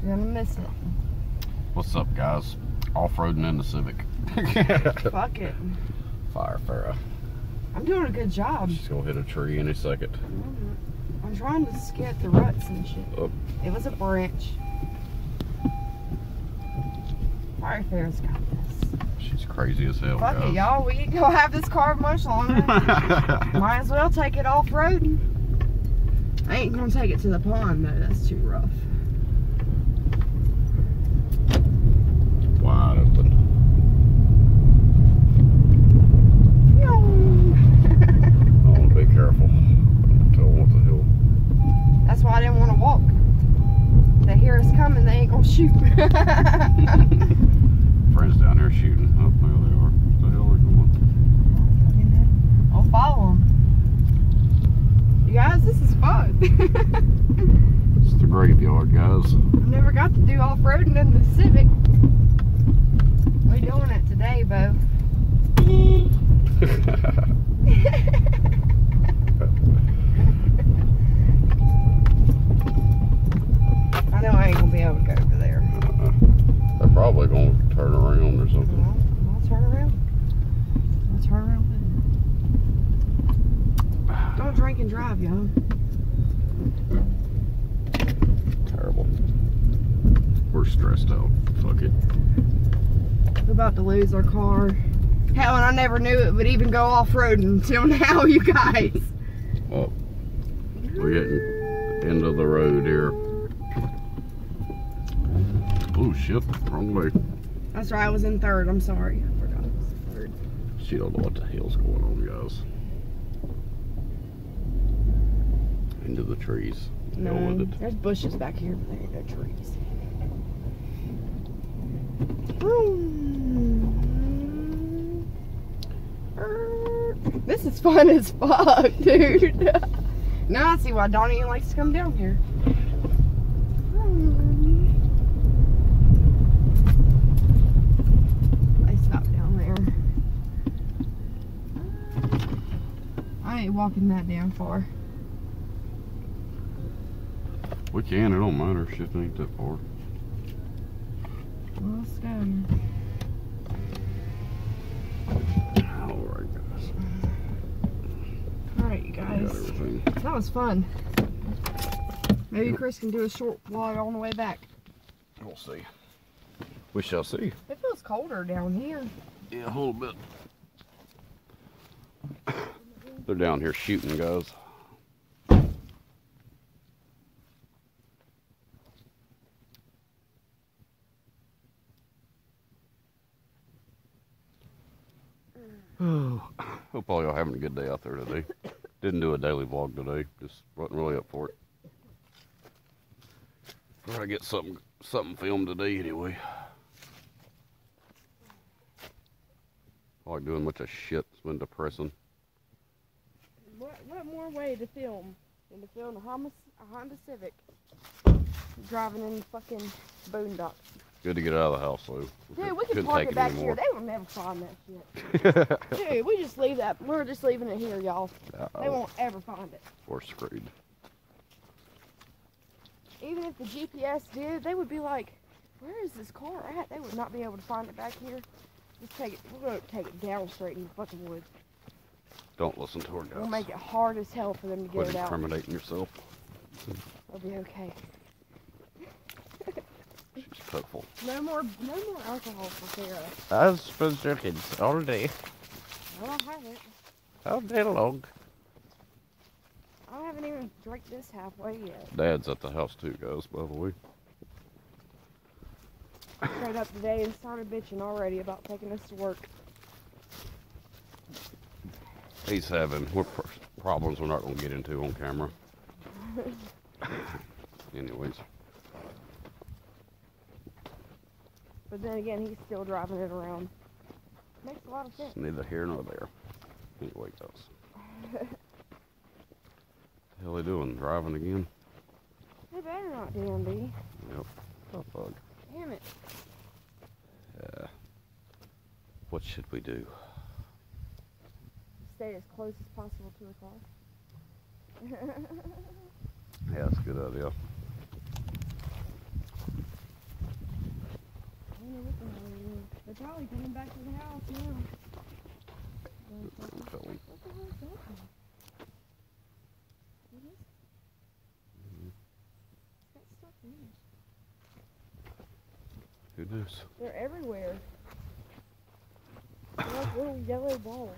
You're gonna miss it. What's up, guys? Off-roading in the Civic. Fuck it. Fire Farrah. I'm doing a good job. She's gonna hit a tree any second. I'm trying to skip the ruts and shit. Oh. It was a branch. Fire Farrah's got this. She's crazy as hell, Fuck guys. it, y'all. We ain't gonna have this car much longer. Might as well take it off-roading. I ain't gonna take it to the pond, though. That's too rough. Wide open. Oh, be careful. Tell what the hell. That's why I didn't want to walk. They hear us coming, they ain't gonna shoot. Friends down there shooting. Oh, there they are. What the hell are they going? I'll follow them. You guys, this is fun. It's the graveyard, guys. I've never got to do off-roading in the Civic. We're doing it today, Bo. I know I ain't gonna be able to go over there. They're probably gonna turn around or something. Well, I'll turn around. I'll turn around. Don't drink and drive, y'all. Terrible. We're stressed out. Fuck it. We're about to lose our car. Hell, and I never knew it would even go off-roading until now, you guys. Well, we're getting end of the road here. Oh shit, wrong way. That's right, I was in third. I'm sorry. I forgot I was in third. She don't know what the hell's going on, guys. Into the trees. Hell No, with it. there's bushes back here, but there ain't no trees. This is fun as fuck, dude. Now I see why Donnie likes to come down here. I stopped down there. I ain't walking that damn far. We can, it don't matter. Shit ain't that far. Well, let's go. Alright, guys. Alright, you Got guys. everything. That was fun. Maybe Chris can do a short vlog on the way back. We'll see. We shall see. It feels colder down here. Yeah, a little bit. They're down here shooting, guys. Hope all y'all having a good day out there today. Didn't do a daily vlog today. Just wasn't really up for it. Try to get something filmed today anyway. I like doing much of shit. It's been depressing. What more way to film than to film a Honda Civic driving in the fucking boondocks? Good to get out of the house though. Dude, we can park it back here. They will never find that shit. Dude, we just leave that. We're just leaving it here, y'all. They won't ever find it. We're screwed. Even if the GPS did, they would be like, where is this car at? They would not be able to find it back here. Just take it. We're going to take it down straight in the fucking woods. Don't listen to her, guys. We'll make it hard as hell for them to get Quit it out. incriminating yourself. It'll be okay. She's pitiful. No more alcohol for Sarah. I've been drinking all day. No, I haven't. All day long. I haven't even drank this halfway yet. Dad's at the house too, guys, by the way. Straight up today and started bitching already about taking us to work. He's having problems we're not going to get into on camera. Anyways. But then again, he's still driving it around. Makes a lot of sense. It's neither here nor there. Anyway, guys. What the hell are they doing? Driving again? They better not, DMB. Yep. Oh, bug. Damn it. What should we do? Stay as close as possible to the car. Yeah, that's a good idea. probably coming back to the house now. What the hell is that? What is it? Got stuff in it. Who knows? They're everywhere. They're like little yellow balls.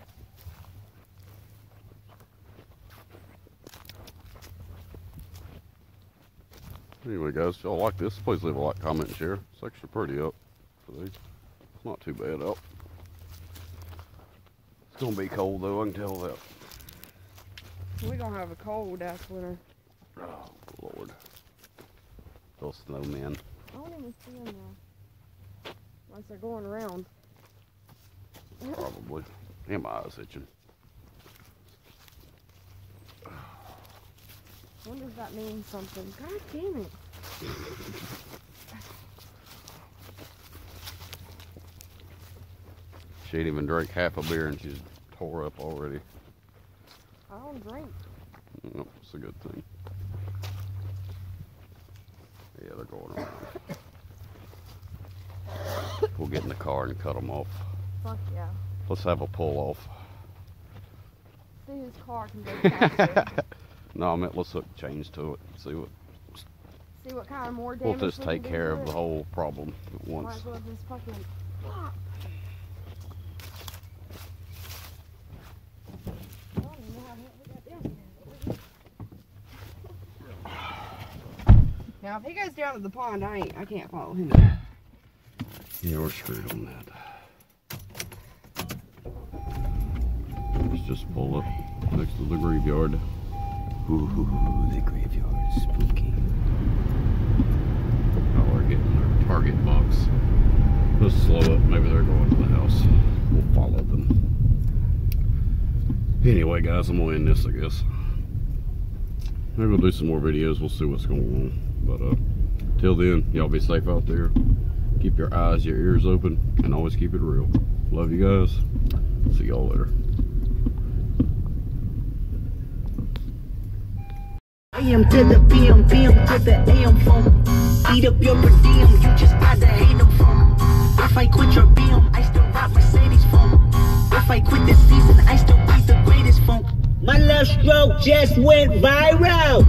Anyway, guys, if y'all like this, please leave a like, comment, and share. It's actually pretty up today. It's not too bad up. It's gonna be cold though, I can tell that. We're gonna have a cold ass winter. Oh, Lord. Those snowmen. I don't even see them now. Unless they're going around. Probably. And my eyes itching. I wonder if that means something. God damn it. She ain't even drank half a beer and she's tore up already. I don't drink. Nope, it's a good thing. Yeah, they're going around. We'll get in the car and cut them off. Fuck yeah. Let's have a pull off. See whose car can go faster. No, I meant let's hook chains to it. See what kind of more damage we'll just we take can care do of to the it. whole problem at Might once. as well just fucking pop. I don't even know how we got down here. Now, if he goes down to the pond, I can't follow him. Yeah, we're screwed on that. Let's just pull up next to the graveyard. Ooh, the graveyard is spooky. Oh, we're getting their target box. Let's slow up. Maybe they're going to the house. We'll follow them. Anyway, guys, I'm gonna end this, I guess. Maybe we'll do some more videos. We'll see what's going on. But till then, y'all be safe out there. Keep your eyes, your ears open, and always keep it real. Love you guys. See y'all later. AM to the PM to the AM phone. Eat up your per diem, you just gotta hate them phone. If I quit your BM, I still rock Mercedes phone. If I quit this season, I still be the greatest phone. My left stroke just went viral.